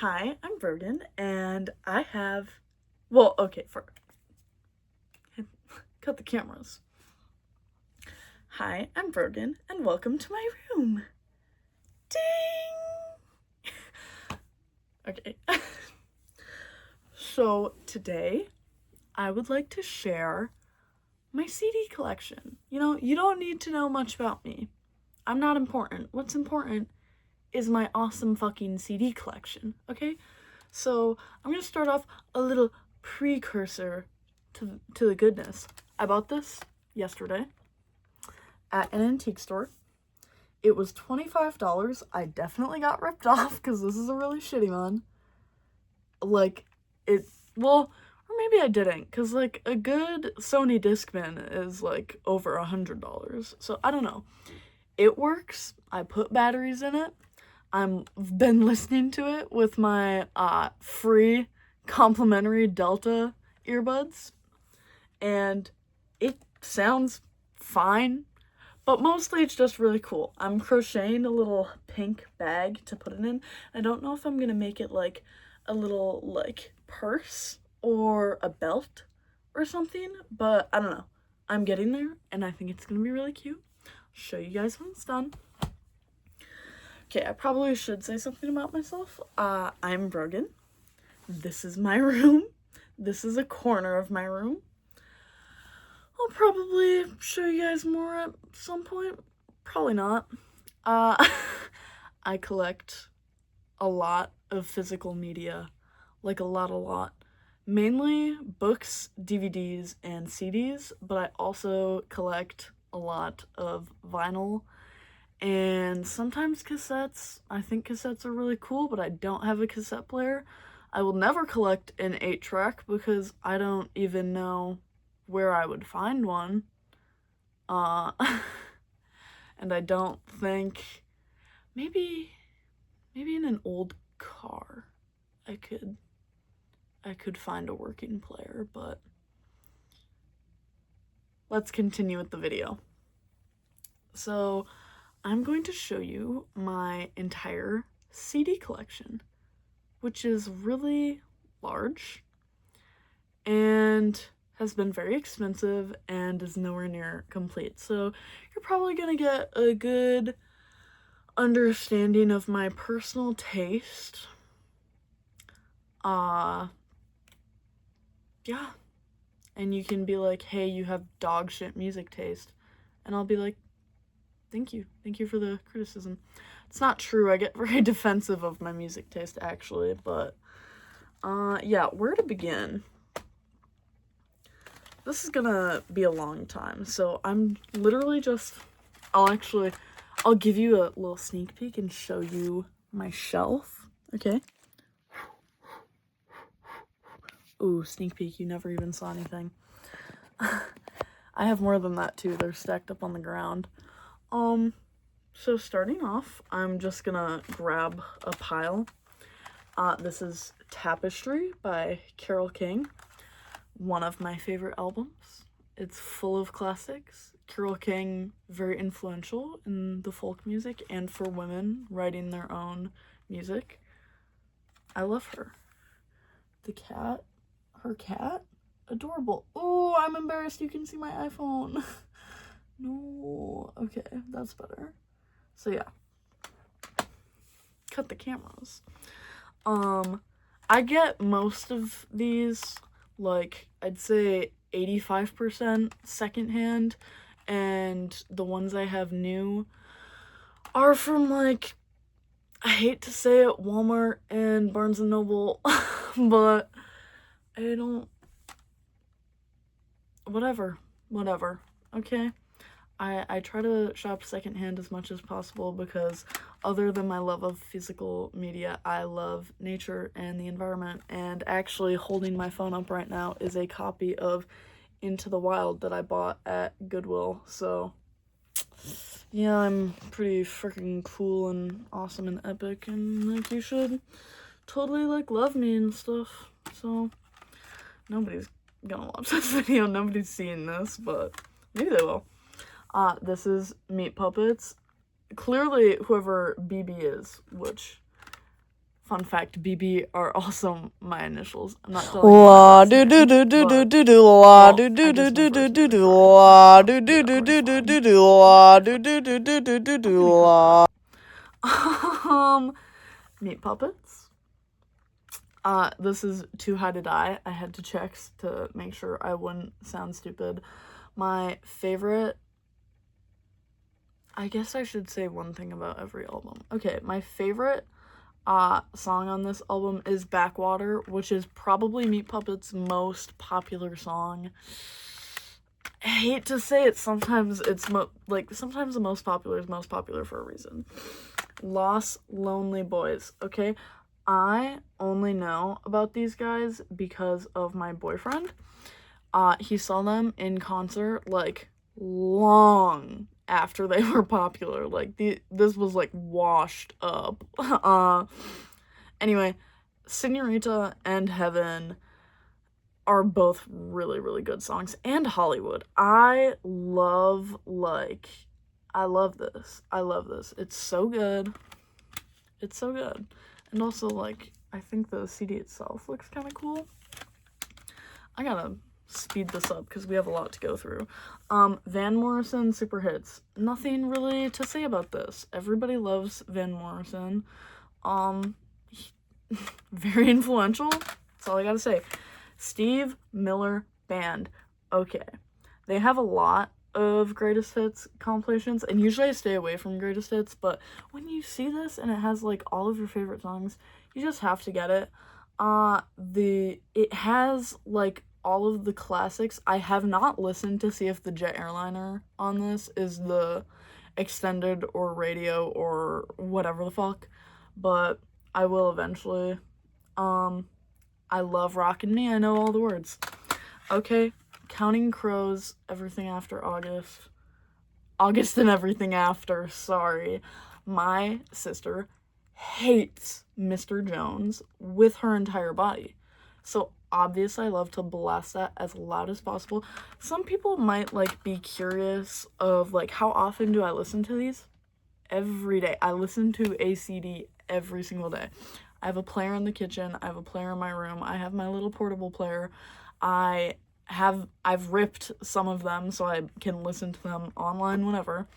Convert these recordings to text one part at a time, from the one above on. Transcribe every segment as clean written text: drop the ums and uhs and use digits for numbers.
Hi, I'm Brogan, and I have, well, okay, cut the cameras. Hi, I'm Brogan, and welcome to my room. Ding! Okay. So, today, I would like to share my CD collection. You don't need to know much about me. I'm not important. What's important is my awesome fucking CD collection, okay? So, I'm gonna start off a little precursor to the goodness. I bought this yesterday at an antique store. It was $25. I definitely got ripped off because this is a really shitty one. Well, or maybe I didn't, because a good Sony Discman is over $100. So I don't know. It works. I put batteries in it. I've been listening to it with my free complimentary Delta earbuds, and it sounds fine, but mostly it's just really cool. I'm crocheting a little pink bag to put it in. I don't know if I'm gonna make it a little purse or a belt or something, but I don't know. I'm getting there, and I think it's gonna be really cute. I'll show you guys when it's done. Okay, I probably should say something about myself. I'm Brogan. This is my room. This is a corner of my room. I'll probably show you guys more at some point. Probably not. I collect a lot of physical media. A lot. Mainly books, DVDs, and CDs, but I also collect a lot of vinyl and sometimes cassettes. I think cassettes are really cool, but I don't have a cassette player. I will never collect an 8-track because I don't even know where I would find one. And I don't think, maybe in an old car I could find a working player, but let's continue with the video. So I'm going to show you my entire CD collection, which is really large and has been very expensive and is nowhere near complete. So you're probably gonna get a good understanding of my personal taste. Yeah. And you can be like, hey, you have dog shit music taste. And I'll be like, thank you for the criticism. It's not true. I get very defensive of my music taste, actually, but yeah, where to begin? This is gonna be a long time, so I'm literally just, I'll give you a little sneak peek and show you my shelf, okay? Ooh, sneak peek, you never even saw anything. I have more than that too, they're stacked up on the ground. So starting off, I'm just gonna grab a pile. This is Tapestry by Carole King, one of my favorite albums. It's full of classics. Carole King, very influential in the folk music and for women writing their own music. I love her. Her cat, adorable. Oh, I'm embarrassed, you can see my iPhone. No, okay, that's better. So yeah, cut the cameras. I get most of these, I'd say 85% secondhand, and the ones I have new are from, I hate to say it, Walmart and Barnes & Noble, but I don't, whatever, okay? I try to shop secondhand as much as possible because other than my love of physical media, I love nature and the environment, and actually holding my phone up right now is a copy of Into the Wild that I bought at Goodwill, so yeah, I'm pretty freaking cool and awesome and epic, and you should totally love me and stuff. So nobody's gonna watch this video, nobody's seeing this, but maybe they will. This is Meat Puppets. Clearly, whoever BB is, which, Fun fact, BB are also my initials. I'm not telling you my last name, but, well, I guess my first name is Victoria, Meat Puppets. This is Too High to Die. I had to check to make sure I wouldn't sound stupid. My favorite, I guess I should say one thing about every album. Okay, my favorite song on this album is Backwater, which is probably Meat Puppets' most popular song. I hate to say it, sometimes it's sometimes the most popular is most popular for a reason. Los Lonely Boys, okay? I only know about these guys because of my boyfriend. He saw them in concert, like, long after they were popular. Like, this was, like, washed up. Anyway, Senorita and Heaven are both really, really good songs. And Hollywood. I love this. I love this. It's so good. It's so good. And also, like, I think the CD itself looks kind of cool. I gotta speed this up because we have a lot to go through. Van Morrison Super Hits. Nothing really to say about this. Everybody loves Van Morrison. Very influential. That's all I gotta say. Steve Miller Band. Okay. They have a lot of greatest hits compilations, and usually I stay away from greatest hits, but when you see this and it has like all of your favorite songs, you just have to get it. It has like all of the classics. I have not listened to see if the Jet Airliner on this is the extended or radio or whatever the fuck, but I will eventually. I love Rockin' Me. I know all the words. Okay, Counting Crows, Everything After August. August and Everything After, sorry. My sister hates Mr. Jones with her entire body. So obviously I love to blast that as loud as possible. Some people might like be curious of like how often do I listen to these? Every day. I listen to ACD every single day. I have a player in the kitchen. I have a player in my room. I have my little portable player. I've ripped some of them so I can listen to them online whenever.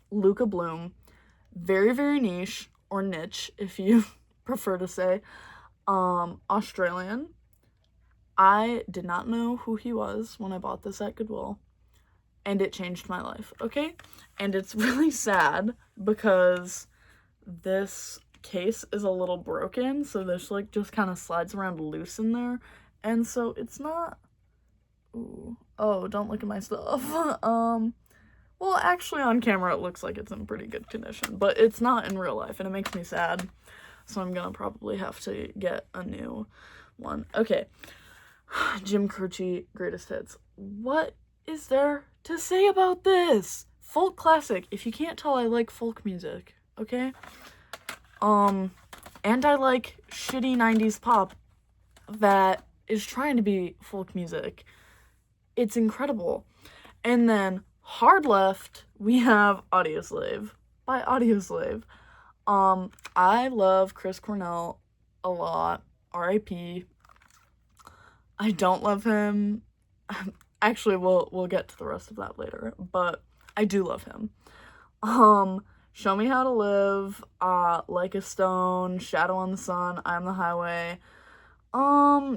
Luca Bloom, very, very niche, or niche if you prefer to say. Australian. I did not know who he was when I bought this at Goodwill, and it changed my life, okay? And it's really sad because this case is a little broken, so this like just kind of slides around loose in there, and so it's not. Ooh. Oh, don't look at my stuff. Well, actually on camera it looks like it's in pretty good condition, but it's not in real life, and it makes me sad, so I'm gonna probably have to get a new one. Okay. Jim Croce, Greatest Hits. What is there to say about this? Folk classic. If you can't tell, I like folk music, okay? And I like shitty 90s pop that is trying to be folk music. It's incredible. And then hard left, we have Audioslave by Audioslave. I love Chris Cornell a lot. R.I.P. I don't love him. Actually, we'll get to the rest of that later, but I do love him. Show Me How to Live, Like a Stone, Shadow on the Sun, I'm the Highway,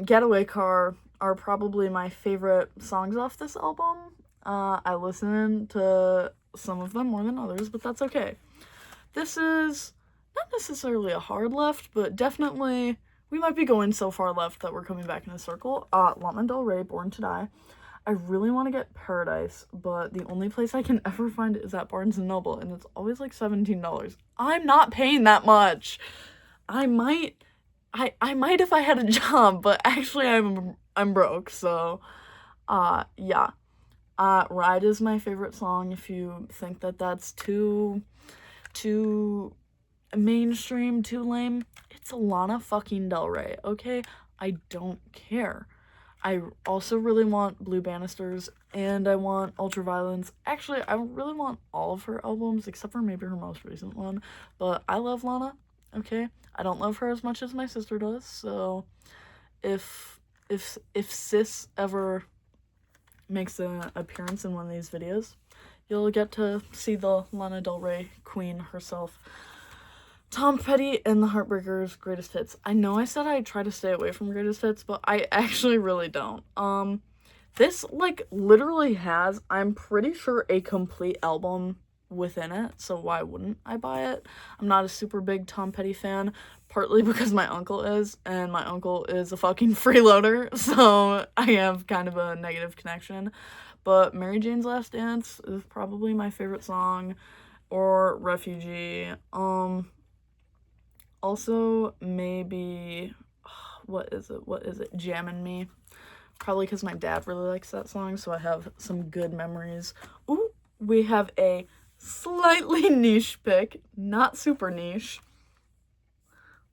Getaway Car are probably my favorite songs off this album. I listen to some of them more than others, but that's okay. This is not necessarily a hard left, but definitely we might be going so far left that we're coming back in a circle. Lana Del Rey, Born to Die. I really want to get Paradise, but the only place I can ever find it is at Barnes & Noble, and it's always like $17. I'm not paying that much. I might if I had a job, but actually I'm broke, so, yeah. Ride is my favorite song. If you think that that's too mainstream, too lame, it's Lana fucking Del Rey, okay? I don't care. I also really want Blue Banisters, and I want Ultraviolence. Actually, I really want all of her albums, except for maybe her most recent one, but I love Lana, okay? I don't love her as much as my sister does, so if sis ever makes an appearance in one of these videos, you'll get to see the Lana Del Rey queen herself. Tom Petty and the Heartbreakers Greatest Hits. I know I said I try to stay away from Greatest Hits, but I actually really don't. This, like, literally has, I'm pretty sure, a complete album within it, so why wouldn't I buy it? I'm not a super big Tom Petty fan, partly because my uncle is, and my uncle is a fucking freeloader, so I have kind of a negative connection. But Mary Jane's Last Dance is probably my favorite song, or Refugee. Also, maybe, what is it, Jammin' Me. Probably because my dad really likes that song, so I have some good memories. Ooh, we have a slightly niche pick, not super niche,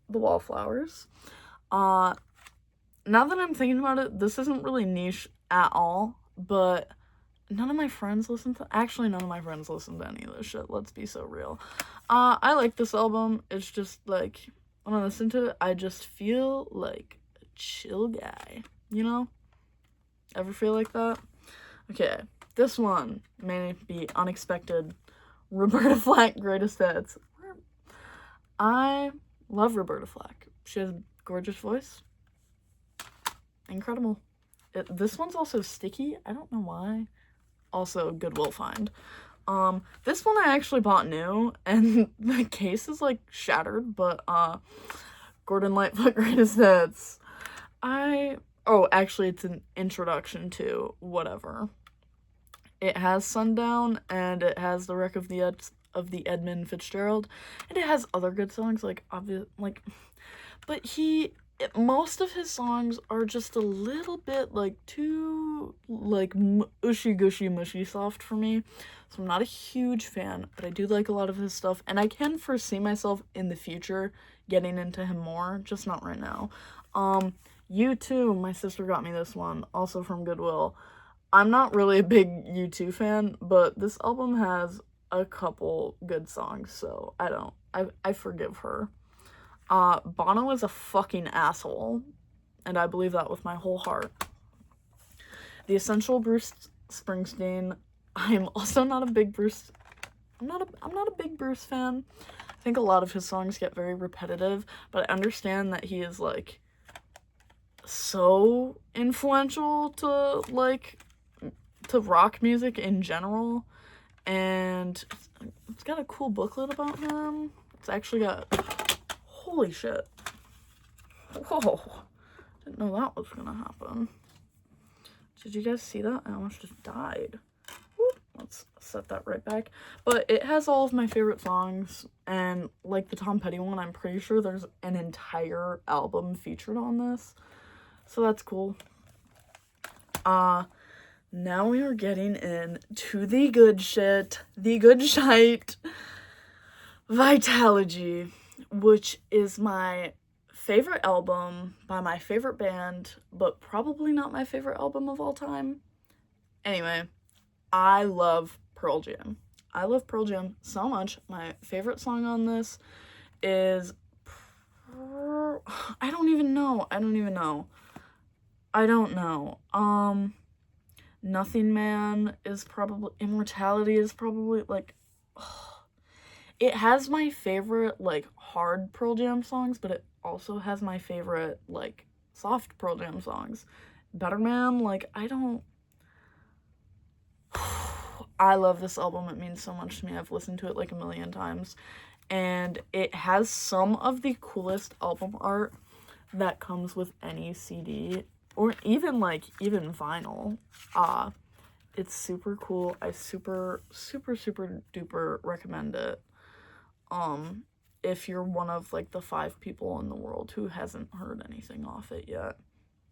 The Wallflowers. Now that I'm thinking about it, this isn't really niche at all, but none of my friends listen to any of this shit, let's be so real. I like this album. It's just, like, when I listen to it, I just feel like a chill guy, you know? Ever feel like that? Okay, this one may be unexpected. Roberta Flack Greatest Hits. I love Roberta Flack. She has a gorgeous voice. Incredible. This one's also sticky. I don't know why. Also, Goodwill find. This one I actually bought new, and the case is, like, shattered, but, Gordon Lightfoot Greatest Hits. Oh, actually, it's an introduction to whatever. It has Sundown, and it has The Wreck of the Edmund Fitzgerald, and it has other good songs, but most of his songs are just a little bit, like, too, like, ushy-gushy, mushy soft for me, so I'm not a huge fan, but I do like a lot of his stuff, and I can foresee myself in the future getting into him more, just not right now. U2, my sister got me this one, also from Goodwill. I'm not really a big U2 fan, but this album has a couple good songs, so I forgive her. Bono is a fucking asshole, and I believe that with my whole heart. The Essential Bruce Springsteen. I'm also not a big Bruce. I'm not a big Bruce fan. I think a lot of his songs get very repetitive, but I understand that he is, like, so influential to rock music in general, and it's got a cool booklet about him. It's actually got, holy shit, whoa, didn't know that was gonna happen. Did you guys see that? I almost just died. Whoop. Let's set that right back. But it has all of my favorite songs, and like the Tom Petty one, I'm pretty sure there's an entire album featured on this. So that's cool. Now we are getting into the good shit, the good shite. Vitalogy, which is my favorite album by my favorite band, but probably not my favorite album of all time. Anyway, I love Pearl Jam. I love Pearl Jam so much. My favorite song on this is I don't know. Nothing Man is probably, Immortality is probably, like, it has my favorite, like, hard Pearl Jam songs, but it also has my favorite, like, soft Pearl Jam songs. Better Man, like, I love this album. It means so much to me. I've listened to it, like, a million times. And it has some of the coolest album art that comes with any CD, or even vinyl. It's super cool. I super duper recommend it. If you're one of, like, the 5 people in the world who hasn't heard anything off it yet.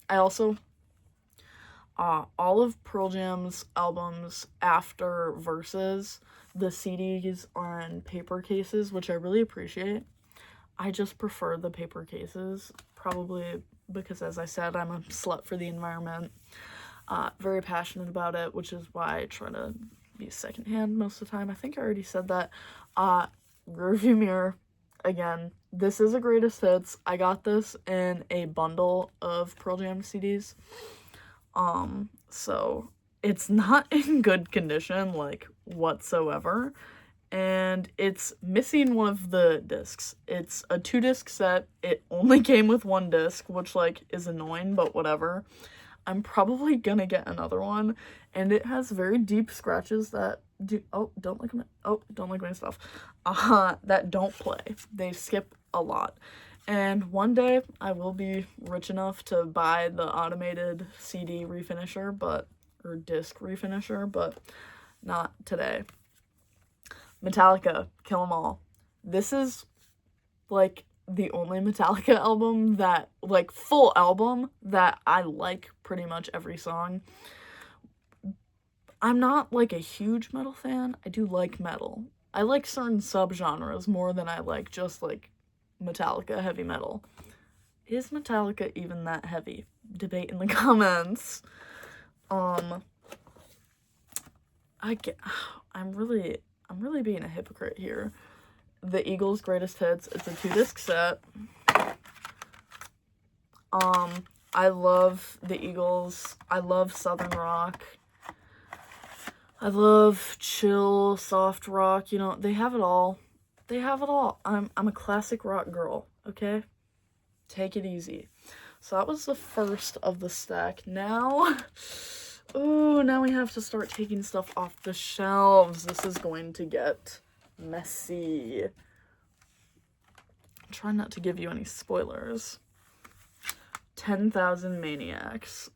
I also, all of Pearl Jam's albums after Versus, the CDs are in paper cases, which I really appreciate. I just prefer the paper cases, probably because, as I said, I'm a slut for the environment. Very passionate about it, which is why I try to be secondhand most of the time. I think I already said that. Rearview Mirror, again, this is a greatest hits. I got this in a bundle of Pearl Jam CDs. So it's not in good condition, like, whatsoever. And it's missing one of the discs. It's a 2-disc set. It only came with 1 disc, which, like, is annoying, but whatever. I'm probably gonna get another one, and it has very deep scratches that don't like my stuff. That don't play. They skip a lot. And one day I will be rich enough to buy the automated CD refinisher, or disc refinisher, but not today. Metallica, Kill 'Em All. This is, like, the only Metallica album that, like, full album that I like pretty much every song. I'm not, like, a huge metal fan. I do like metal. I like certain subgenres more than I like just, like, Metallica heavy metal. Is Metallica even that heavy? Debate in the comments. I'm really being a hypocrite here. The Eagles' Greatest Hits. It's a 2-disc set. I love the Eagles. I love Southern rock. I love chill, soft rock. You know, they have it all. They have it all. I'm a classic rock girl, okay? Take it easy. So that was the first of the stack. Now, now we have to start taking stuff off the shelves. This is going to get messy. Try not to give you any spoilers. 10,000 Maniacs.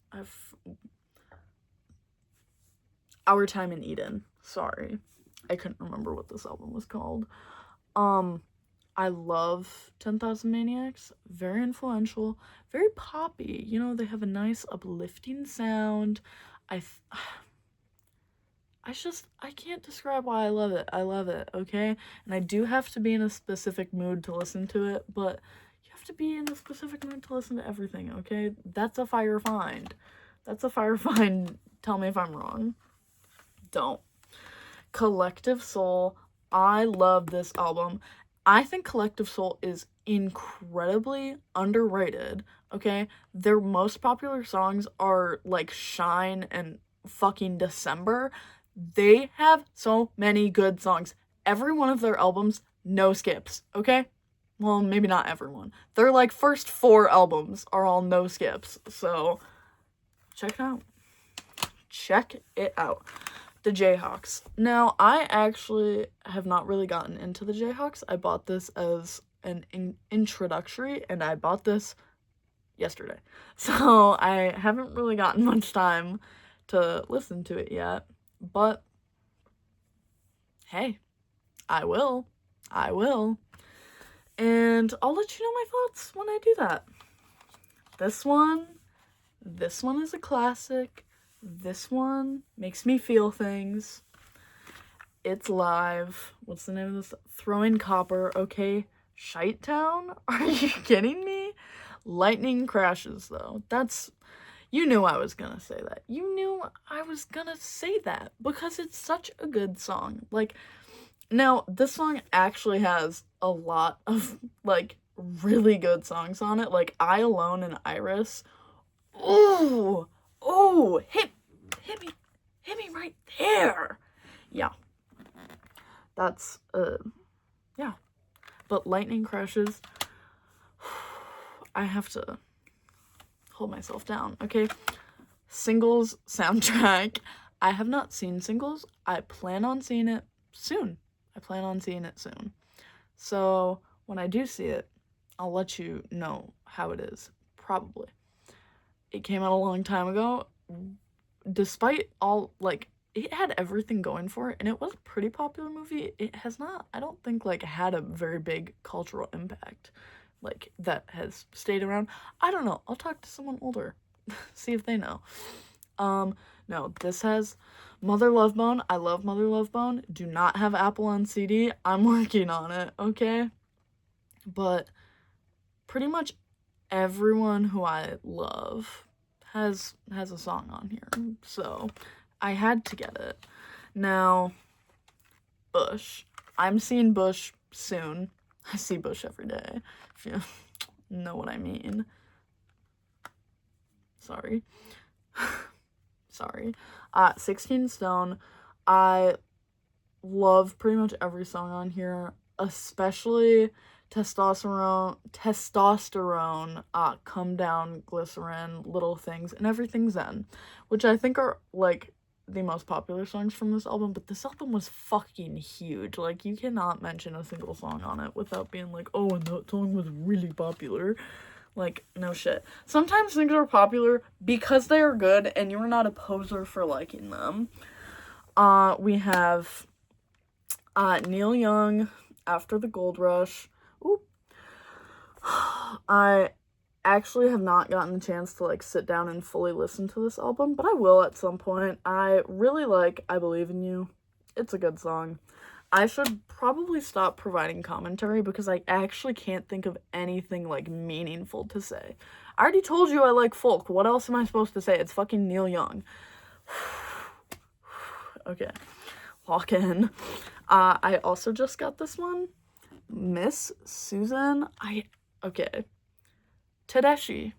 Our Time in Eden. Sorry. I couldn't remember what this album was called. I love 10,000 Maniacs. Very influential. Very poppy. You know, they have a nice uplifting sound. I can't describe why I love it. I love it, okay? And I do have to be in a specific mood to listen to it, but you have to be in a specific mood to listen to everything, okay? That's a fire find. That's a fire find. Tell me if I'm wrong. Don't. Collective Soul. I love this album. I think Collective Soul is incredibly underrated, okay? Their most popular songs are, like, Shine and fucking December. They have so many good songs. Every one of their albums, no skips, okay? Well, maybe not everyone. Their, like, first 4 albums are all no skips, so check it out. Check it out. The Jayhawks. Now, I actually have not really gotten into the Jayhawks. I bought this as an introductory, and I bought this yesterday. So, I haven't really gotten much time to listen to it yet. But, hey, I will. And I'll let you know my thoughts when I do that. This one is a classic. This one makes me feel things. It's live. What's the name of this? Throwing Copper. Okay. Shite Town? Are you kidding me? Lightning Crashes, though. You knew I was gonna say that. You knew I was gonna say that because it's such a good song. Like, now, this song actually has a lot of, like, really good songs on it. Like, I Alone and Iris. Ooh! Oh, hit me right there. Yeah. That's, yeah. But Lightning Crashes, I have to hold myself down, okay? Singles soundtrack. I have not seen Singles. I plan on seeing it soon. So, when I do see it, I'll let you know how it is. Probably. It came out a long time ago. Despite all, like, it had everything going for it, and it was a pretty popular movie. It has not, I don't think, like, had a very big cultural impact, like, that has stayed around. I don't know. I'll talk to someone older, see if they know. No, this has Mother Love Bone. I love Mother Love Bone. Do not have Apple on CD. I'm working on it, okay? But pretty much everyone who I love has a song on here, so I had to get it. Now, Bush. I'm seeing Bush soon, I see Bush every day, if you know what I mean. Sorry. Sorry. 16 Stone. I love pretty much every song on here, especially Testosterone, Come Down, Glycerin, Little Things, and Everything Zen, which I think are, like, the most popular songs from this album, but this album was fucking huge. Like, you cannot mention a single song on it without being like, oh, and that song was really popular. Like, no shit. Sometimes things are popular because they are good, and you're not a poser for liking them. We have Neil Young, After the Gold Rush. Oop. I actually have not gotten the chance to, like, sit down and fully listen to this album, but I will at some point. I really like I Believe in You. It's a good song. I should probably stop providing commentary because I actually can't think of anything, like, meaningful to say. I already told you I like folk. What else am I supposed to say? It's fucking Neil Young. Okay. Lock in. I also just got this one. Miss Susan. Okay. Tedeschi.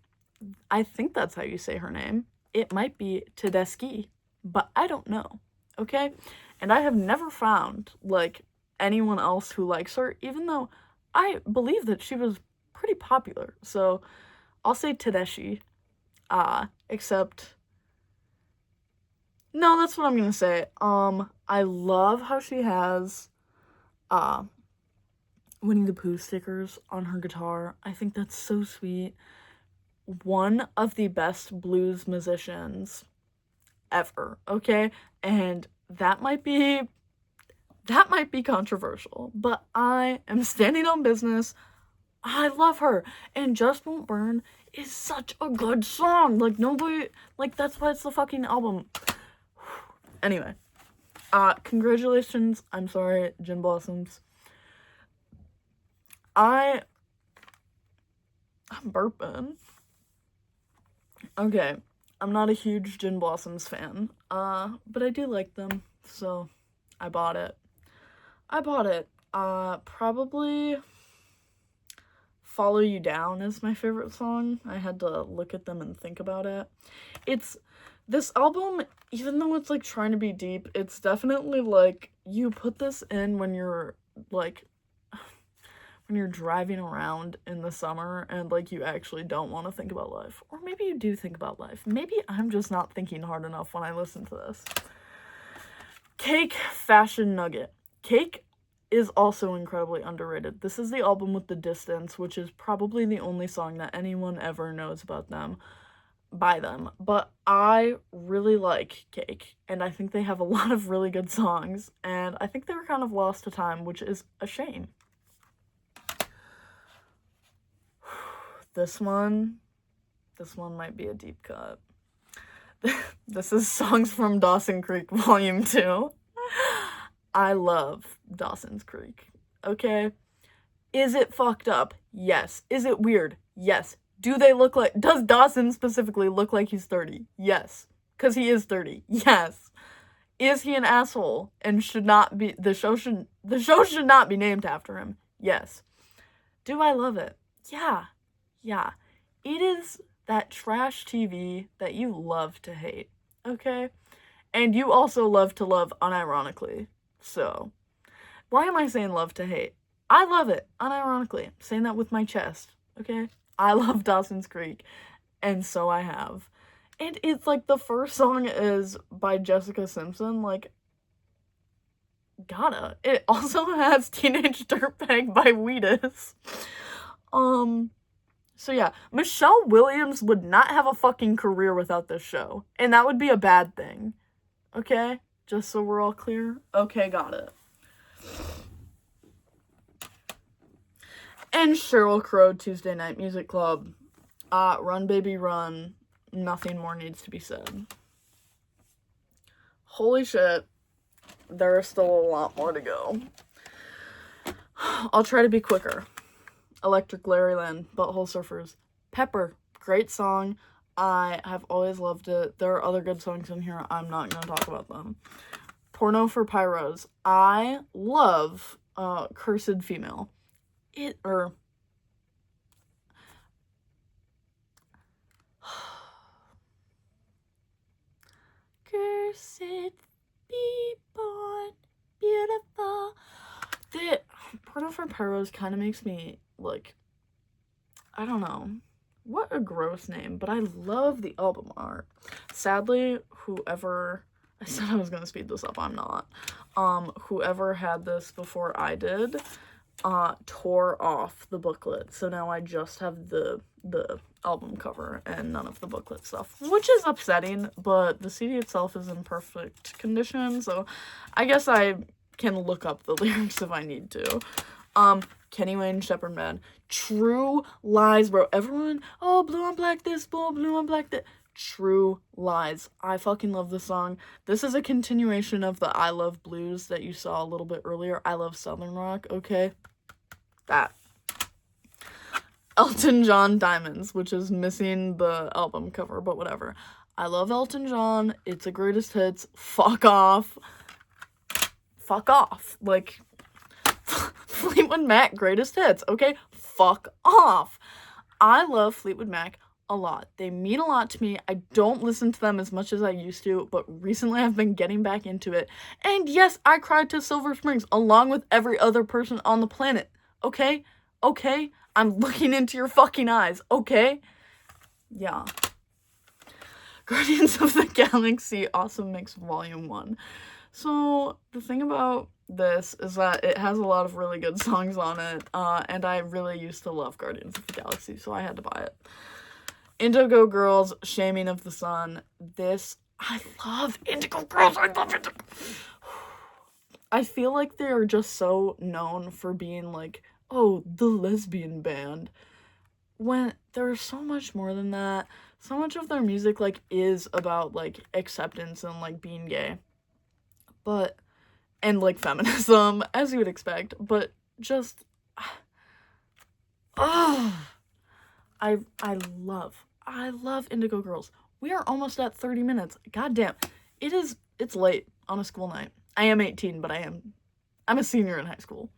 I think that's how you say her name. It might be Tedeschi, but I don't know. Okay? And I have never found, like, anyone else who likes her, even though I believe that she was pretty popular. So I'll say Tedeschi. Except... No, that's what I'm gonna say. I love how she has, Winnie the Pooh stickers on her guitar. I think that's so sweet. One of the best blues musicians ever, okay? And that might be controversial, but I am standing on business. I love her. And Just Won't Burn is such a good song. Like, nobody, like, that's why it's the fucking album. Anyway, congratulations. I'm sorry, Gin Blossoms. I'm burping. Okay, I'm not a huge Gin Blossoms fan, but I do like them, so I bought it. Probably Follow You Down is my favorite song. I had to look at them and think about it. This album, even though it's, like, trying to be deep, it's definitely, like, you put this in when you're, like, when you're driving around in the summer and, like, you actually don't want to think about life. Or maybe you do think about life. Maybe I'm just not thinking hard enough when I listen to this. Cake, Fashion Nugget. Cake is also incredibly underrated. This is the album with The Distance, which is probably the only song that anyone ever knows about them. By them, but I really like Cake, and I think they have a lot of really good songs, and I think they were kind of lost to time, which is a shame. This one might be a deep cut. This is Songs from Dawson Creek Volume 2. I love Dawson's Creek, okay? Is it fucked up? Yes. Is it weird? Yes. Does Dawson specifically look like he's 30? Yes. Because he is 30. Yes. Is he an asshole and the show should not be named after him? Yes. Do I love it? Yeah. Yeah. It is that trash TV that you love to hate, okay? And you also love to love unironically. So, why am I saying love to hate? I love it unironically. I'm saying that with my chest, okay? I love Dawson's Creek, and so I have. And it's, like, the first song is by Jessica Simpson, like, gotta. It also has Teenage Dirtbag by Wheatus. So yeah, Michelle Williams would not have a fucking career without this show, and that would be a bad thing. Okay? Just so we're all clear? Okay, got it. And Sheryl Crow, Tuesday Night Music Club. Run Baby Run. Nothing more needs to be said. Holy shit. There is still a lot more to go. I'll try to be quicker. Electric Larryland, Butthole Surfers. Pepper, great song. I have always loved it. There are other good songs in here. I'm not going to talk about them. Porno for Pyros. I love Cursed Female. Cursed be born beautiful. The Porno for Pyros kind of makes me, like, I don't know. What a gross name, but I love the album art. Sadly, whoever, I said I was gonna speed this up, I'm not. Whoever had this before I did, tore off the booklet, so now I just have the album cover and none of the booklet stuff, which is upsetting, but the CD itself is in perfect condition, so I guess I can look up the lyrics if I need to. Kenny Wayne Shepherd Man. True lies, bro. Everyone, oh, blue on black this, blue on black that. True lies. I fucking love this song. This is a continuation of the I Love Blues that you saw a little bit earlier. I Love Southern Rock, okay? That. Elton John Diamonds, which is missing the album cover, but whatever. I love Elton John. It's a greatest hits. Fuck off. Fuck off. Like, Fleetwood Mac greatest hits, okay? Fuck off. I love Fleetwood Mac a lot. They mean a lot to me. I don't listen to them as much as I used to, but recently I've been getting back into it. And yes, I cried to Silver Springs along with every other person on the planet, okay? Okay? I'm looking into your fucking eyes, okay? Yeah. Guardians of the Galaxy Awesome Mix Volume 1. So, the thing about this is that it has a lot of really good songs on it, and I really used to love Guardians of the Galaxy, so I had to buy it. Indigo Girls, Shaming of the Sun. I love Indigo Girls, I love it. I feel like they are just so known for being like, oh, the lesbian band, when there's so much more than that. So much of their music, like, is about, like, acceptance and, like, being gay. And, like, feminism, as you would expect, but just, I love Indigo Girls. We are almost at 30 minutes. Goddamn. It's late on a school night. I am 18, but I'm a senior in high school.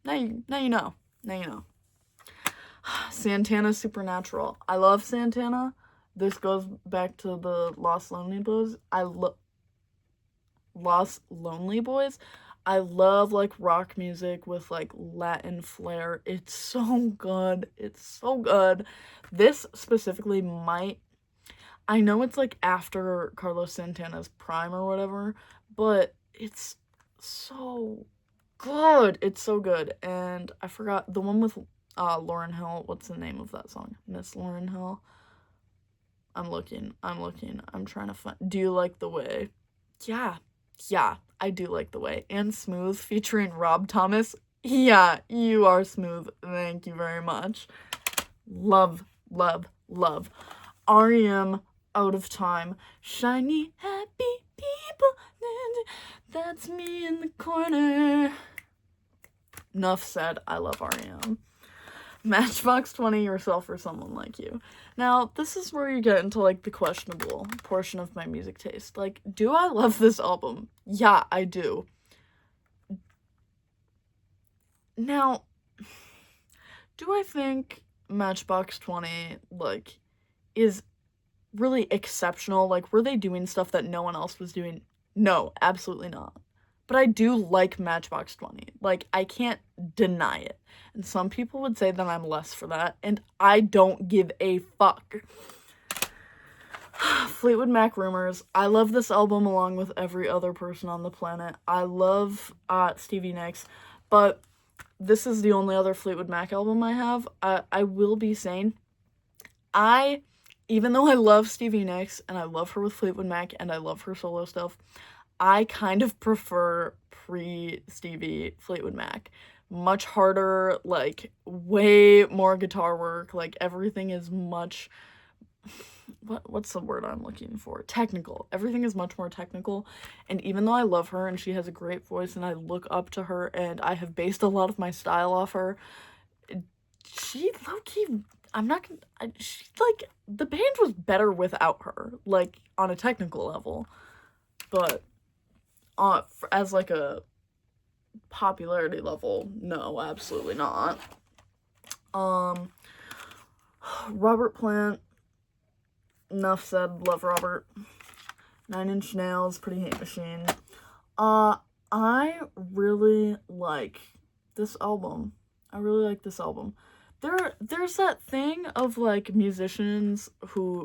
Now you know. Santana Supernatural. I love Santana. This goes back to the Lost Lonely Boys. Lost Lonely Boys. I love, like, rock music with, like, Latin flair. It's so good. It's so good. This specifically I know it's, like, after Carlos Santana's prime or whatever, but it's so good. It's so good. And I forgot the one with Lauryn Hill. What's the name of that song? Miss Lauryn Hill. I'm looking. I'm trying to find. Do You Like the Way? Yeah, I do like the way. And Smooth featuring Rob Thomas. Yeah, you are smooth. Thank you very much. Love. R.E.M. Out of Time. Shiny, happy people. That's me in the corner. Enough said. I love R.E.M. Matchbox 20, Yourself or Someone Like You. Now, this is where you get into, like, the questionable portion of my music taste. Like, do I love this album? Yeah, I do. Now, do I think Matchbox 20, like, is really exceptional? Like, were they doing stuff that no one else was doing? No, absolutely not. But I do like Matchbox 20. Like, I can't deny it. And some people would say that I'm less for that, and I don't give a fuck. Fleetwood Mac Rumors. I love this album along with every other person on the planet. I love Stevie Nicks, but this is the only other Fleetwood Mac album I have. I will be saying, even though I love Stevie Nicks, and I love her with Fleetwood Mac, and I love her solo stuff, I kind of prefer pre-Stevie Fleetwood Mac. Much harder, like, way more guitar work, like, everything is much, what's the word I'm looking for? Technical. Everything is much more technical, and even though I love her, and she has a great voice, and I look up to her, and I have based a lot of my style off her, she low-key, the band was better without her, like, on a technical level, but as, like, a popularity level, no, absolutely not. Robert Plant, enough said, love Robert. Nine Inch Nails, Pretty Hate Machine. I really like this album. There's that thing of, like, musicians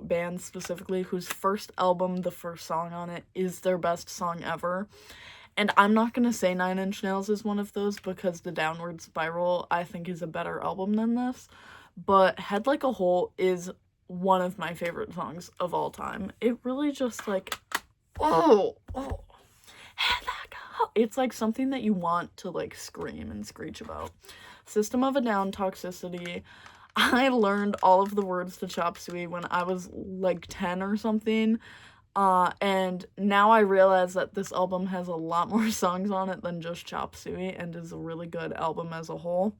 bands specifically, whose first album, the first song on it, is their best song ever. And I'm not gonna say Nine Inch Nails is one of those, because The Downward Spiral, I think, is a better album than this. But Head Like a Hole is one of my favorite songs of all time. It really just, like, oh, Head Like a Hole. It's, like, something that you want to, like, scream and screech about. System of a Down, Toxicity. I learned all of the words to Chop Suey when I was, like, 10 or something. And now I realize that this album has a lot more songs on it than just Chop Suey, and is a really good album as a whole.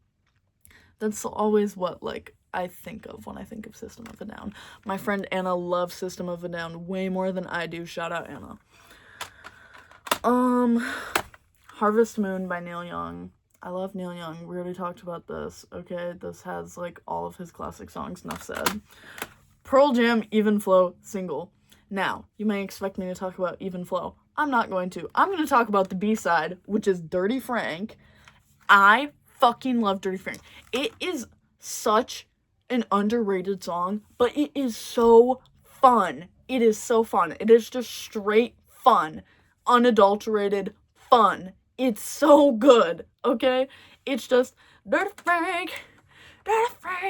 That's always what, like, I think of when I think of System of a Down. My friend Anna loves System of a Down way more than I do. Shout out, Anna. Harvest Moon by Neil Young. I love Neil Young. We already talked about this. Okay, this has, like, all of his classic songs, enough said. Pearl Jam, Even Flow, single. Now, you may expect me to talk about Even Flow. I'm not going to. I'm going to talk about the B-side, which is Dirty Frank. I fucking love Dirty Frank. It is such an underrated song, but it is so fun. It is so fun. It is just straight fun. Unadulterated fun. It's so good, okay? It's just, Dirty Frank,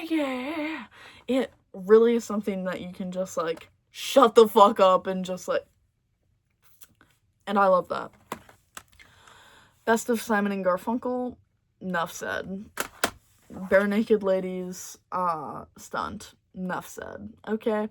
yeah. It really is something that you can just, like, shut the fuck up and just, like, and I love that. Best of Simon and Garfunkel, enough said. Bare Naked Ladies, stunt, enough said, okay?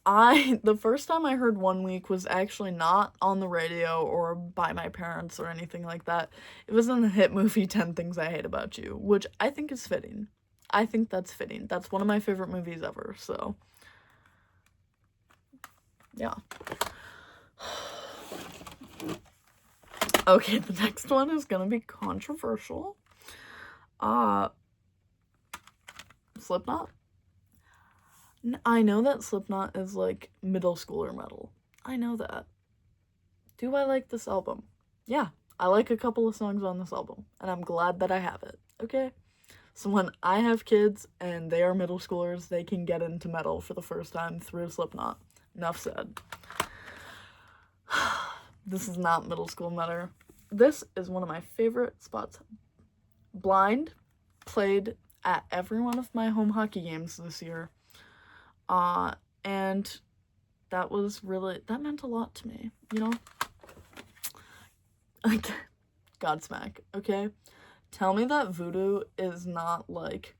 The first time I heard 1 Week was actually not on the radio or by my parents or anything like that. It was in the hit movie 10 Things I Hate About You, which I think is fitting. I think that's fitting. That's one of my favorite movies ever, so. Yeah. Okay, the next one is gonna be controversial. Slipknot? I know that Slipknot is, like, middle schooler metal. I know that. Do I like this album? Yeah, I like a couple of songs on this album, and I'm glad that I have it, okay? So when I have kids and they are middle schoolers, they can get into metal for the first time through Slipknot. Enough said. This is not middle school metal. This is one of my favorite spots. Blind played at every one of my home hockey games this year. And that meant a lot to me, you know? Like, Godsmack, okay? Tell me that Voodoo is not, like,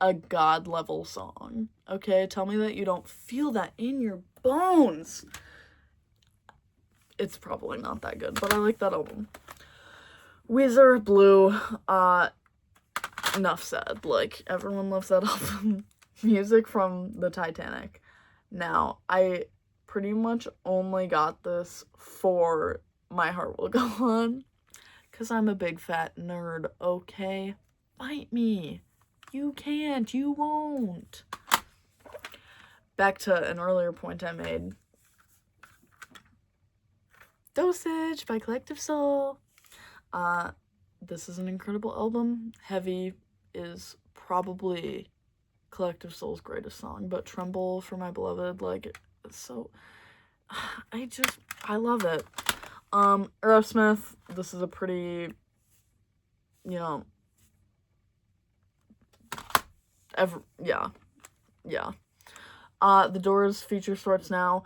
a God-level song, okay? Tell me that you don't feel that in your bones. It's probably not that good, but I like that album. Weezer, Blue, enough said. Like, everyone loves that album. Music from the Titanic. Now, I pretty much only got this for My Heart Will Go On, because I'm a big fat nerd, okay? Fight me. You can't. You won't. Back to an earlier point I made. Dosage by Collective Soul. This is an incredible album. Heavy is probably Collective Soul's greatest song, but Tremble for My Beloved, like, so, I love it. Aerosmith, this is a pretty, you know, yeah. The Doors feature Starts Now.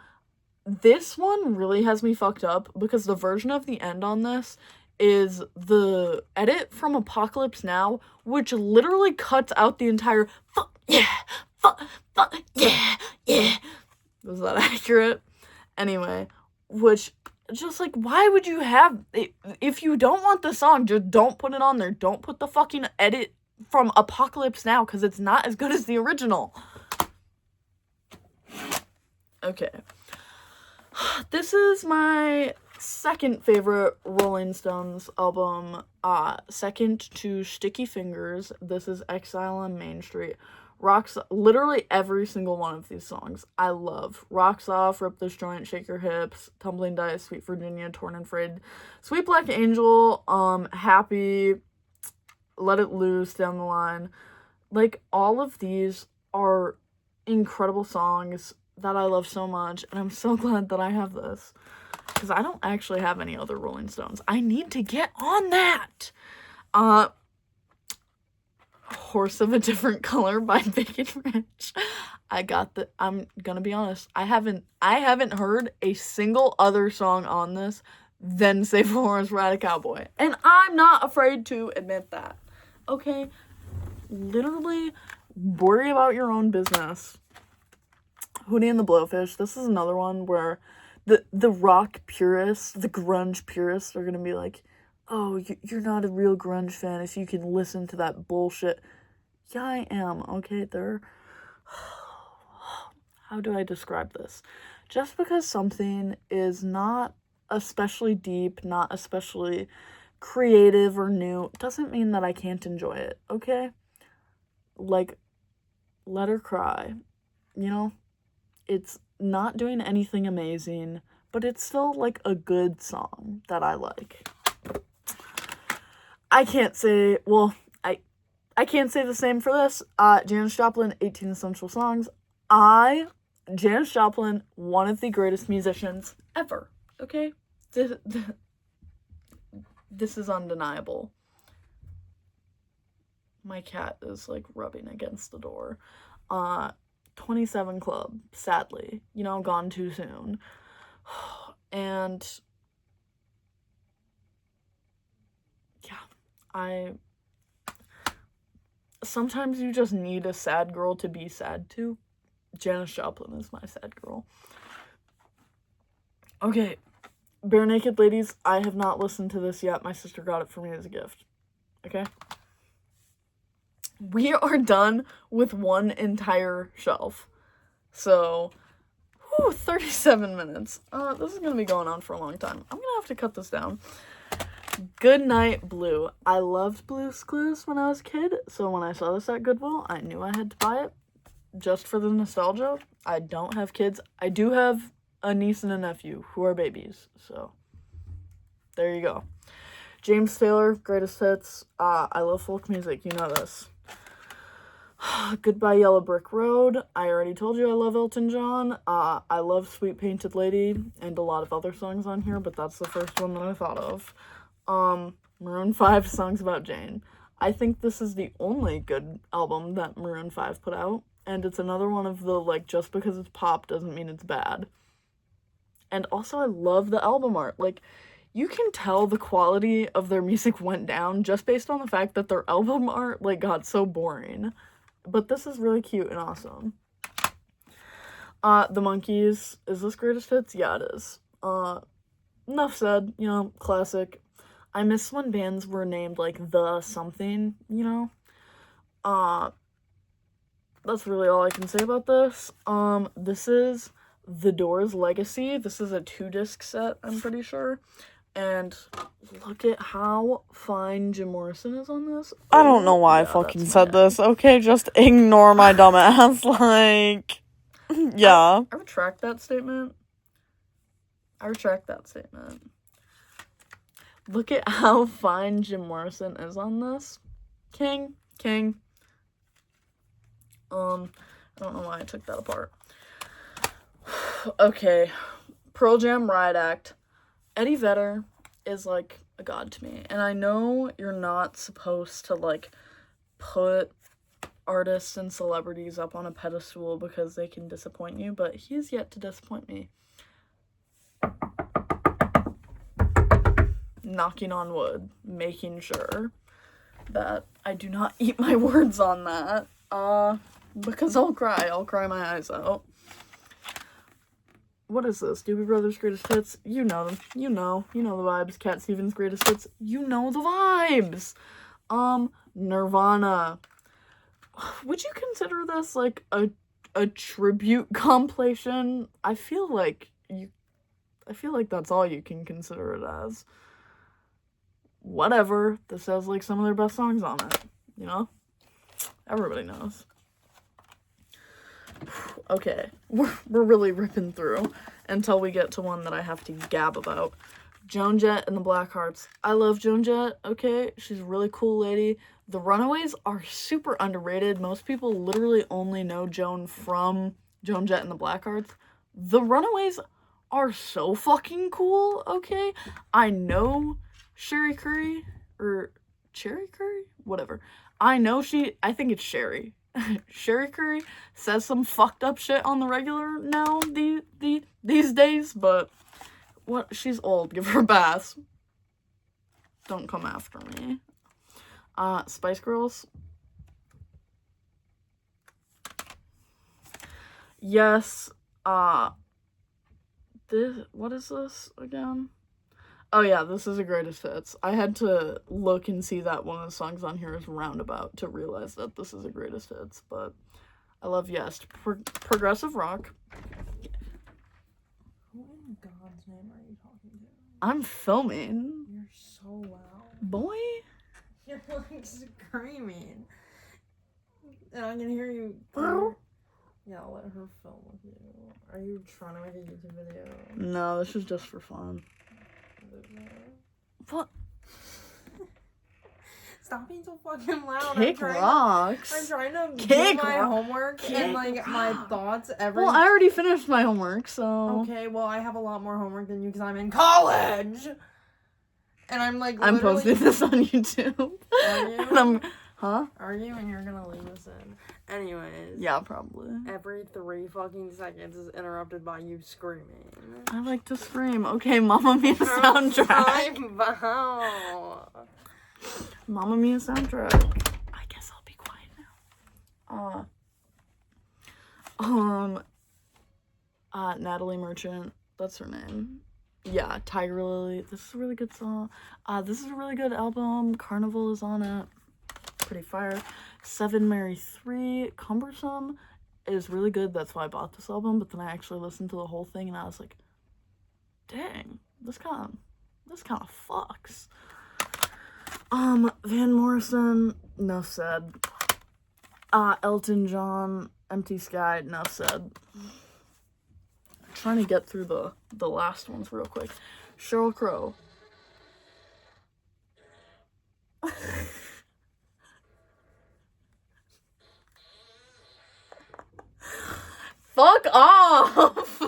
This one really has me fucked up, because the version of the end on this is the edit from Apocalypse Now, which literally cuts out the entire fuck yeah. Was that accurate? Anyway, which, just, like, why would you have it? If you don't want the song, just don't put it on there. Don't put the fucking edit from Apocalypse Now, because it's not as good as the original. Okay. This is my second favorite Rolling Stones album, second to Sticky Fingers. This is Exile on Main Street. Rocks, literally every single one of these songs I love. Rocks Off, Rip This Joint, Shake Your Hips, Tumbling Dice, Sweet Virginia, Torn and Frayed, Sweet Black Angel, Happy, Let It Loose, Down the Line. Like, all of these are incredible songs that I love so much, and I'm so glad that I have this. Because I don't actually have any other Rolling Stones. I need to get on that! Horse of a Different Color by Big and Rich. I'm gonna be honest, I haven't heard a single other song on this than Save a Horse, Ride a Cowboy. And I'm not afraid to admit that. Okay? Literally, worry about your own business. Hootie and the Blowfish. This is another one where the rock purists, the grunge purists are gonna be like, oh, you're not a real grunge fan if you can listen to that bullshit. Yeah, I am, okay? How do I describe this? Just because something is not especially deep, not especially creative or new, doesn't mean that I can't enjoy it, okay? Like, Let Her Cry, you know? It's not doing anything amazing, but it's still, like, a good song that I like. I can't say the same for this. Janis Joplin, 18 Essential Songs. Janis Joplin, one of the greatest musicians ever, okay? This is undeniable. My cat is, like, rubbing against the door. 27 Club, sadly, gone too soon. And yeah, sometimes you just need a sad girl to be sad to. Janis Joplin is my sad girl. Okay, Bare Naked Ladies, I have not listened to this yet. My sister got it for me as a gift. Okay? We are done with one entire shelf. So, 37 minutes. This is gonna be going on for a long time. I'm gonna have to cut this down. Goodnight Blue. I loved Blue's Clues when I was a kid, so when I saw this at Goodwill, I knew I had to buy it just for the nostalgia. I don't have kids. I do have a niece and a nephew who are babies, so there you go. James Taylor, Greatest Hits. I love folk music, you know this. Goodbye Yellow Brick Road. I already told you I love Elton John. I love Sweet Painted Lady and a lot of other songs on here, but that's the first one that I thought of. Maroon 5, Songs About Jane. I think this is the only good album that Maroon 5 put out, and it's another one of the, like, just because it's pop doesn't mean it's bad. And also, I love the album art. Like, you can tell the quality of their music went down just based on the fact that their album art, like, got so boring. But this is really cute and awesome. The Monkees. Is this Greatest Hits? Yeah, it is. Enough said, classic. I miss when bands were named, like, the something, That's really all I can say about this. This is The Doors Legacy. This is a 2-disc set, I'm pretty sure. And look at how fine Jim Morrison is on this. I don't know why I fucking said this. Okay, just ignore my dumb ass. Like, yeah. I retract that statement. Look at how fine Jim Morrison is on this. King. I don't know why I took that apart. Okay. Pearl Jam, Riot Act. Eddie Vedder is, like, a god to me. And I know you're not supposed to, like, put artists and celebrities up on a pedestal because they can disappoint you, but he is yet to disappoint me. Knocking on wood, making sure that I do not eat my words on that, because I'll cry my eyes out. What is this? Doobie Brothers Greatest Hits? You know them. You know the vibes. Cat Stevens Greatest Hits? You know the vibes. Nirvana. Would you consider this, like, a tribute compilation? I feel like I feel like that's all you can consider it as. Whatever. This has, like, some of their best songs on it. You know? Everybody knows. Okay. We're really ripping through until we get to one that I have to gab about. Joan Jett and the Blackhearts. I love Joan Jett, okay? She's a really cool lady. The Runaways are super underrated. Most people literally only know Joan from Joan Jett and the Blackhearts. The Runaways are so fucking cool, okay? I know Sherry Curry, or Cherry Curry? Whatever. I think it's Sherry. Sherry Curry says some fucked up shit on the regular now, these days, but what? She's old. Give her a pass. Don't come after me. Spice Girls. Yes. What is this again? Oh yeah, this is a greatest hits. I had to look and see that one of the songs on here is Roundabout to realize that this is a greatest hits, but I love Yes. Progressive rock. Who in God's name are you talking to? I'm filming. You're so loud. Boy. You're like screaming. And I can hear you. Yeah, I'll let her film with you. Are you trying to make a YouTube video? No, this is just for fun. What? Stop being so fucking loud. Kick rocks. I'm trying to Kick do my homework and like my thoughts every. Well, I already finished my homework, so. Okay, well I have a lot more homework than you because I'm in college. And I'm like. I'm posting this on YouTube. Are you? And I'm. Huh? Are you? And you're gonna leave this in. Anyways. Yeah, probably. Every 3 fucking seconds is interrupted by you screaming. I like to scream. Okay, Mamma Mia soundtrack. Wow. Mamma Mia soundtrack. I guess I'll be quiet now. Natalie Merchant. That's her name. Yeah, Tiger Lily. This is a really good song. This is a really good album. Carnival is on it. Pretty fire. 7 Mary 3. Cumbersome is really good. That's why I bought this album. But then I actually listened to the whole thing and I was like, dang, this kind of fucks. Van Morrison, enough said. Elton John, Empty Sky, enough said. I'm trying to get through the last ones real quick. Sheryl Crow. Fuck off!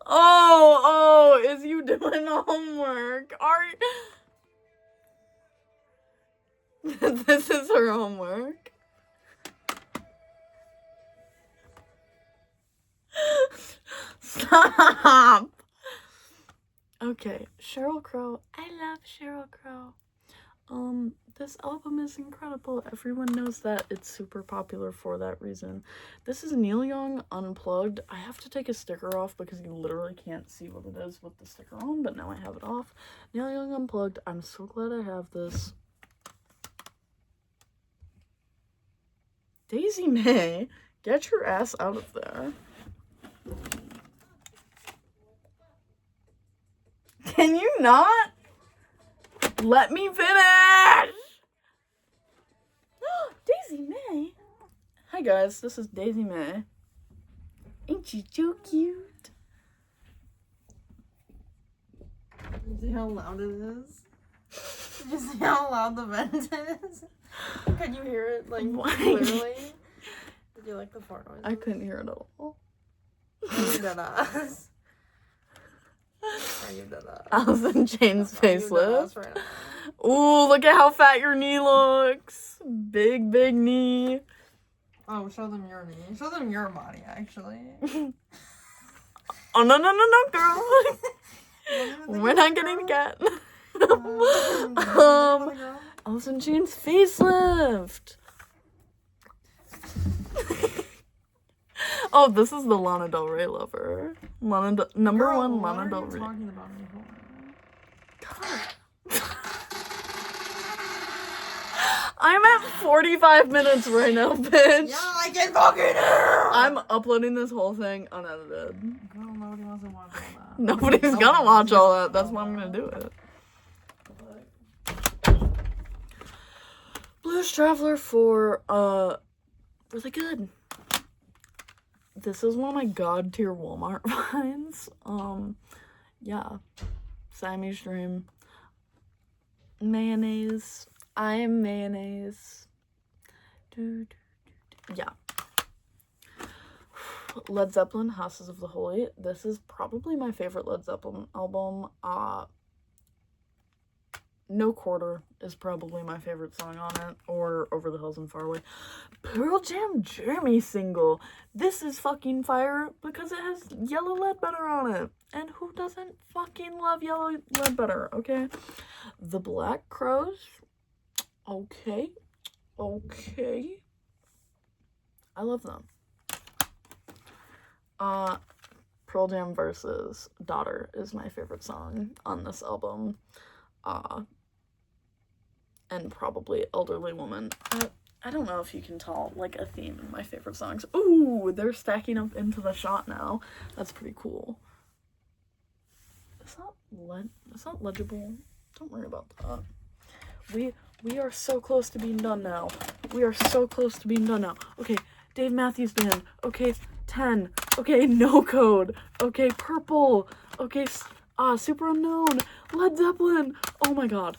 Oh, is you doing homework? This is her homework. Stop! Okay, Sheryl Crow. I love Sheryl Crow. This album is incredible. Everyone knows that. It's super popular for that reason. This is Neil Young Unplugged. I have to take a sticker off because you literally can't see what it is with the sticker on, but now I have it off. Neil Young Unplugged. I'm so glad I have this. Daisy May, get your ass out of there. Can you not? Let me finish! Daisy May. Hi guys, this is Daisy May. Ain't you so cute? You see how loud it is? Did you see how loud the vent is? Can you hear it, like, clearly? Did you like the fart noise? I couldn't hear it at all. Deadass. Are you deadass? Alice in Chains facelift. Right now? Ooh, look at how fat your knee looks. Big knee. Oh, show them your knee. Show them your body, actually. Oh, no, girl. We're not getting the cat. Alice in Chains facelift. Oh, this is the Lana Del Rey lover. Number one Lana Del Rey. Talking about me for? I'm at 45 minutes right now, bitch. Yeah, I can fucking hear. I'm uploading this whole thing unedited. Girl, nobody wants to watch all that. Nobody's gonna watch all that. That's why I'm gonna do it. Blues Traveler 4, really good. This is one of my god tier Walmart finds. Yeah. Siamese Dream. Mayonnaise. I am mayonnaise. Yeah. Led Zeppelin, Houses of the Holy. This is probably my favorite Led Zeppelin album. No Quarter is probably my favorite song on it, or Over the Hills and Far Away. Pearl Jam Jeremy single. This is fucking fire because it has Yellow Ledbetter on it. And who doesn't fucking love Yellow Ledbetter, okay? The Black Crowes. Okay. I love them. Pearl Jam versus Daughter is my favorite song on this album. And probably Elderly Woman. I don't know if you can tell, like, a theme in my favorite songs. Ooh, they're stacking up into the shot now. That's pretty cool. It's not legible. Don't worry about that. We are so close to being done now. Okay, Dave Matthews Band. Okay, 10. Okay, No Code. Okay, Purple. Okay, Super Unknown. Led Zeppelin. Oh my god.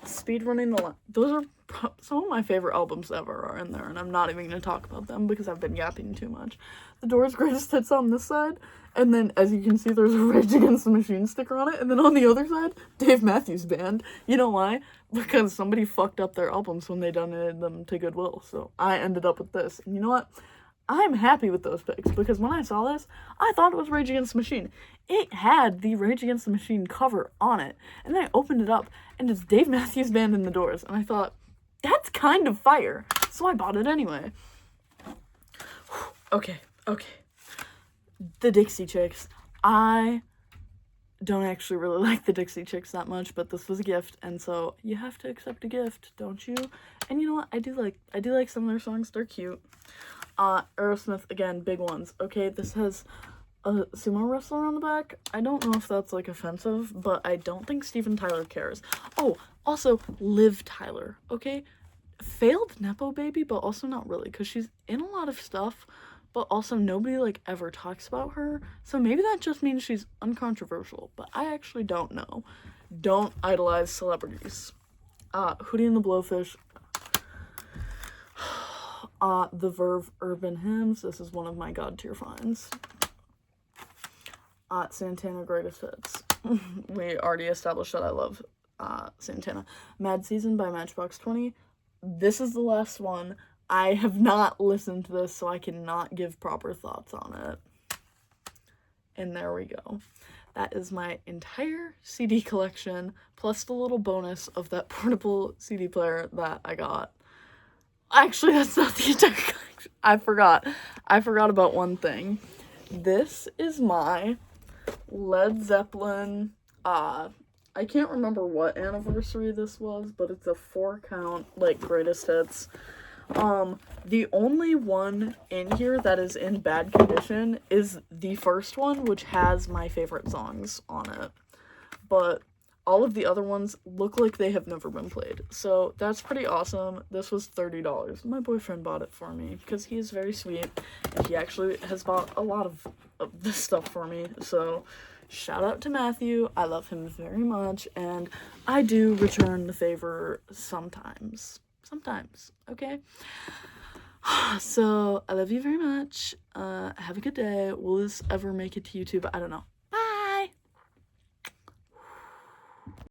Speedrunning the Line. Those are some of my favorite albums ever are in there, and I'm not even going to talk about them because I've been yapping too much. The Doors' Greatest Hits on this side, and then, as you can see, there's a Rage Against the Machine sticker on it, and then on the other side, Dave Matthews Band. You know why? Because somebody fucked up their albums when they donated them to Goodwill, so I ended up with this. And you know what? I'm happy with those picks, because when I saw this, I thought it was Rage Against the Machine. It had the Rage Against the Machine cover on it, and then I opened it up, and it's Dave Matthews Band and the Doors, and I thought, that's kind of fire, so I bought it anyway. Okay. The Dixie Chicks. I don't actually really like the Dixie Chicks that much, but this was a gift, and so you have to accept a gift, don't you? And you know what? I do like some of their songs. They're cute. Aerosmith, again, big ones. Okay, this has a sumo wrestler on the back. I don't know if that's, like, offensive, but I don't think Steven Tyler cares. Oh, also, Liv Tyler, okay? Failed Nepo baby, but also not really, because she's in a lot of stuff, but also nobody, like, ever talks about her, so maybe that just means she's uncontroversial, but I actually don't know. Don't idolize celebrities. Hootie and the Blowfish. The Verve Urban Hymns. This is one of my god tier finds. Santana Greatest Hits. We already established that I love Santana. Mad Season by Matchbox 20. This is the last one. I have not listened to this, so I cannot give proper thoughts on it. And there we go. That is my entire CD collection, plus the little bonus of that portable CD player that I got. Actually, that's not the entire collection. I forgot about one thing. This is my Led Zeppelin, I can't remember what anniversary this was, but it's a 4-count, like, greatest hits. The only one in here that is in bad condition is the first one, which has my favorite songs on it. But all of the other ones look like they have never been played. So that's pretty awesome. This was $30. My boyfriend bought it for me because he is very sweet. And he actually has bought a lot of this stuff for me. So shout out to Matthew. I love him very much. And I do return the favor sometimes. Okay? So I love you very much. Have a good day. Will this ever make it to YouTube? I don't know.